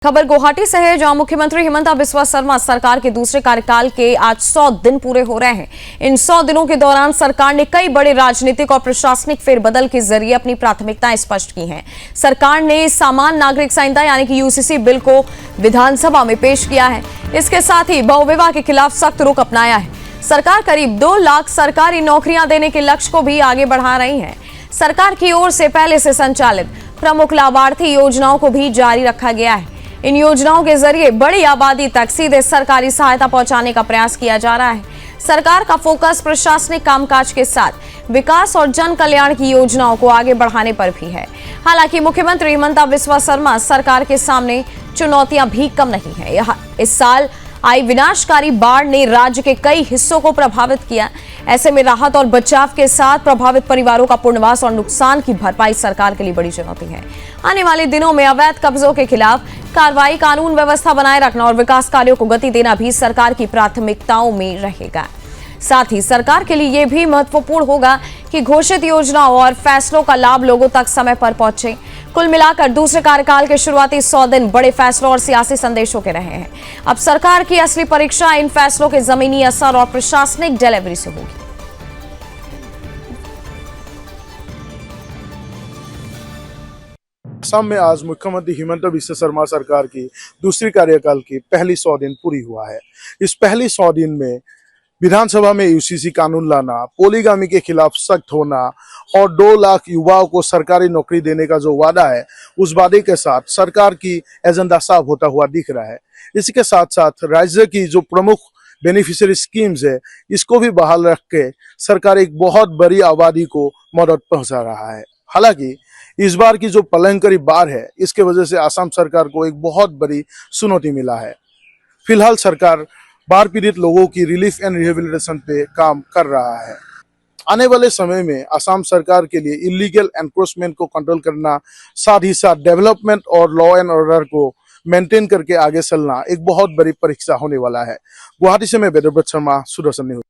खबर गुवाहाटी से है, जहां मुख्यमंत्री हिमंता बिस्वा शर्मा सरकार के दूसरे कार्यकाल के आज 100 दिन पूरे हो रहे हैं। इन 100 दिनों के दौरान सरकार ने कई बड़े राजनीतिक और प्रशासनिक फेरबदल के जरिए अपनी प्राथमिकताएं स्पष्ट की हैं। सरकार ने सामान्य नागरिक संहिता यानी कि यूसीसी बिल को विधानसभा में पेश किया है। इसके साथ ही बहुविवाह के खिलाफ सख्त रुख अपनाया है। सरकार करीब 2 लाख सरकारी नौकरियां देने के लक्ष्य को भी आगे बढ़ा रही है। सरकार की ओर से पहले से संचालित प्रमुख लाभार्थी योजनाओं को भी जारी रखा गया है। इन योजनाओं के जरिए बड़ी आबादी तक सीधे सरकारी सहायता पहुंचाने का प्रयास किया जा रहा है। सरकार का फोकस प्रशासनिक कामकाज के साथ विकास और जन कल्याण की योजनाओं को आगे बढ़ाने पर भी है। हालांकि मुख्यमंत्री हिमंता बिस्वा शर्मा सरकार के सामने चुनौतियां भी कम नहीं है। इस साल आई विनाशकारी बाढ़ ने राज्य के कई हिस्सों को प्रभावित किया। ऐसे में राहत और बचाव के साथ प्रभावित परिवारों का पुनर्वास और नुकसान की भरपाई सरकार के लिए बड़ी चुनौती है। आने वाले दिनों में अवैध कब्जों के खिलाफ कार्रवाई, कानून व्यवस्था बनाए रखना और विकास कार्यों को गति देना भी सरकार की प्राथमिकताओं में रहेगा। साथ ही सरकार के लिए यह भी महत्वपूर्ण होगा कि घोषित योजनाओं और फैसलों का लाभ लोगों तक समय पर पहुंचे। कुल मिलाकर दूसरे कार्यकाल के शुरुआती 100 दिन बड़े फैसलों और सियासी संदेशों के रहे हैं। अब सरकार की असली परीक्षा इन फैसलों के जमीनी असर और प्रशासनिक डिलीवरी से होगी। असम में आज मुख्यमंत्री हिमंता बिस्वा शर्मा सरकार की दूसरी कार्यकाल की पहली 100 दिन पूरी हुआ है। इस पहली 100 दिन में विधानसभा में यूसीसी कानून लाना, पोलीगामी के खिलाफ सख्त होना और 2 लाख युवाओं को सरकारी नौकरी देने का जो वादा है, उस वादे के साथ सरकार की एजेंडा साफ होता हुआ दिख रहा है। इसके साथ साथ राज्य की जो प्रमुख बेनिफिशियरी स्कीम्स है, इसको भी बहाल रख के सरकार एक बहुत बड़ी आबादी को मदद पहुंचा रहा है। हालांकि इस बार की जो प्रलयंकारी बाढ़ है, इसके वजह से असम सरकार को एक बहुत बड़ी चुनौती मिला है। फिलहाल सरकार बाढ़ पीड़ित लोगों की रिलीफ एंड रिहेबिलिटेशन पे काम कर रहा है। आने वाले समय में असम सरकार के लिए इलीगल एनक्रोचमेंट को कंट्रोल करना, साथ ही साथ डेवलपमेंट और लॉ एंड ऑर्डर को मेंटेन करके आगे चलना एक बहुत बड़ी परीक्षा होने वाला है। गुवाहाटी से मैं वेदव्रत शर्मा, सुदर्शन न्यूज।